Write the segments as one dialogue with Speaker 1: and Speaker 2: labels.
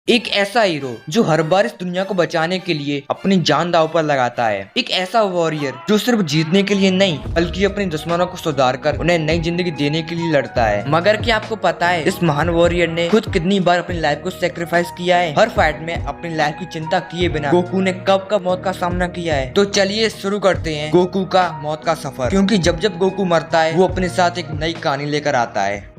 Speaker 1: एक ऐसा हीरो जो हर बार इस दुनिया को बचाने के लिए अपनी जान दांव पर लगाता है। एक ऐसा वॉरियर जो सिर्फ जीतने के लिए नहीं बल्कि अपने दुश्मनों को सुधार कर उन्हें नई जिंदगी देने के लिए लड़ता है। मगर क्या आपको पता है इस महान वॉरियर ने खुद कितनी बार अपनी लाइफ को सेक्रीफाइस किया है। हर फाइट में अपनी लाइफ की चिंता किए बिना गोकू ने कब कब मौत का सामना किया है। तो चलिए शुरू करते हैं गोकू का मौत का सफर, क्योंकि जब जब गोकू मरता है वो अपने साथ एक नई कहानी लेकर आता है।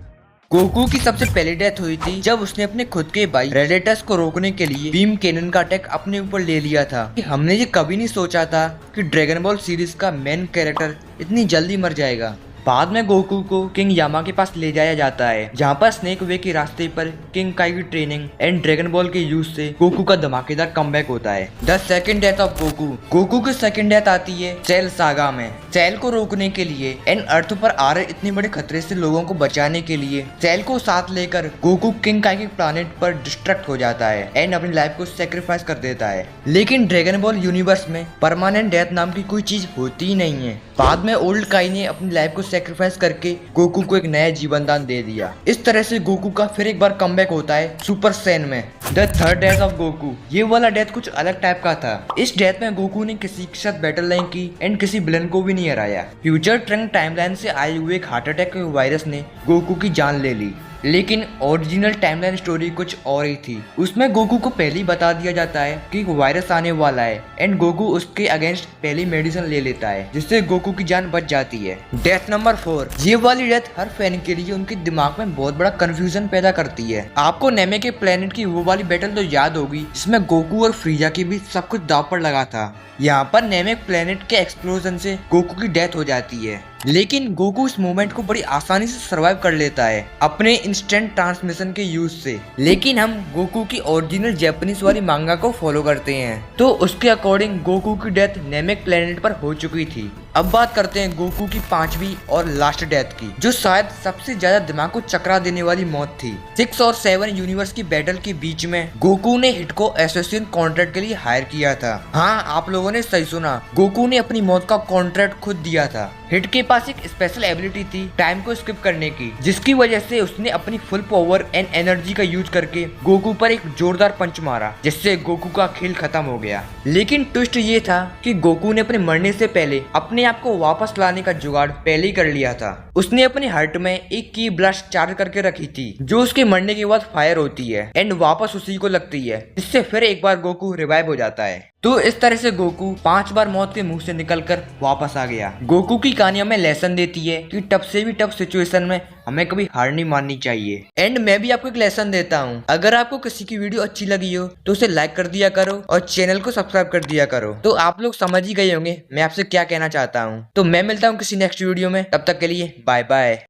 Speaker 1: गोकू की सबसे पहली डेथ हुई थी जब उसने अपने खुद के भाई रेडेटस को रोकने के लिए बीम कैनन का अटैक अपने ऊपर ले लिया था। हमने ये कभी नहीं सोचा था कि ड्रैगन बॉल सीरीज का मेन कैरेक्टर इतनी जल्दी मर जाएगा। बाद में गोकू को किंग यामा के पास ले जाया जाता है, जहाँ पर स्नेक वे के रास्ते पर किंग काई की ट्रेनिंग एंड ड्रैगन बॉल के यूज से गोकू का धमाकेदार कमबैक होता है। The second death of Goku. Goku की सेकंड डेथ आती है सेल सागा में। सेल को रोकने के लिए एंड अर्थ पर आ रहे इतने बड़े खतरे से लोगों को बचाने के लिए सेल को साथ लेकर गोकू किंग काई के प्लानेट पर डिस्ट्रैक्ट हो जाता है एंड अपनी लाइफ को सेक्रीफाइस कर देता है। लेकिन ड्रैगन बॉल यूनिवर्स में परमानेंट डेथ नाम की कोई चीज होती ही नहीं है। बाद में ओल्ड काई ने अपनी लाइफ को सेक्रीफाइस करके गोकू को एक नया जीवन दान दे दिया। इस तरह से गोकू का फिर एक बार कमबैक होता है सुपर सैन में। The third death of Goku. ये वाला डेथ कुछ अलग टाइप का था। इस डेथ में गोकू ने किसी के साथ बैटल नहीं की एंड किसी विलन को भी नहीं हराया। फ्यूचर ट्रंक टाइमलाइन से आए हुए एक हार्ट अटैक के वायरस ने गोकू की जान ले ली। लेकिन ओरिजिनल टाइमलाइन स्टोरी कुछ और ही थी। उसमें गोकू को पहले ही बता दिया जाता है कि वायरस आने वाला है एंड गोकू उसके अगेंस्ट पहली मेडिसिन ले लेता है, जिससे गोकू की जान बच जाती है। Death number 4। ये वाली डेथ हर फैन के लिए उनके दिमाग में बहुत बड़ा कंफ्यूजन पैदा करती है। आपको नेमे के प्लेनेट की वो वाली बैटल तो याद होगी जिसमें गोकू और फ्रीजा के बीच सब कुछ दांव पर लगा था। यहाँ पर नेमे प्लेनेट के एक्सप्लोजन से गोकू की डेथ हो जाती है, लेकिन गोकू इस मोमेंट को बड़ी आसानी से सरवाइव कर लेता है अपने इंस्टेंट ट्रांसमिशन के यूज से। लेकिन हम गोकू की ओरिजिनल जापानीज वाली मांगा को फॉलो करते हैं तो उसके अकॉर्डिंग गोकू की डेथ नेमेक प्लेनेट पर हो चुकी थी। अब बात करते हैं गोकू की 5वीं और लास्ट डेथ की, जो शायद सबसे ज्यादा दिमाग को चकरा देने वाली मौत थी। 6 और 7 यूनिवर्स की बैटल के बीच में गोकू ने हिट को एसोसिएशन कॉन्ट्रैक्ट के लिए हायर किया था। हाँ, आप लोगों ने सही सुना, गोकू ने अपनी मौत का कॉन्ट्रैक्ट खुद दिया था। हिट के पास एक स्पेशल एबिलिटी थी टाइम को स्किप करने की, जिसकी वजह से उसने अपनी फुल पावर एंड एनर्जी का यूज करके गोकू पर एक जोरदार पंच मारा, जिससे गोकू का खेल खत्म हो गया। लेकिन ट्विस्ट ये था कि गोकू ने अपने मरने से पहले अपने आप को वापस लाने का जुगाड़ पहले ही कर लिया था। उसने अपने हार्ट में एक की ब्लास्ट चार्ज करके रखी थी, जो उसके मरने के बाद फायर होती है एंड वापस उसी को लगती है, जिससे फिर एक बार गोकू रिवाइव हो जाता है। तो इस तरह से गोकू 5 बार मौत के मुंह से निकलकर वापस आ गया। गोकू की कहानी हमें लेसन देती है कि टफ से भी टफ सिचुएशन में हमें कभी हार नहीं माननी चाहिए। एंड मैं भी आपको एक लेसन देता हूँ, अगर आपको किसी की वीडियो अच्छी लगी हो तो उसे लाइक कर दिया करो और चैनल को सब्सक्राइब कर दिया करो। तो आप लोग समझ ही गए होंगे मैं आपसे क्या कहना चाहता हूँ। तो मैं मिलता हूँ किसी नेक्स्ट वीडियो में, तब तक के लिए बाय बाय।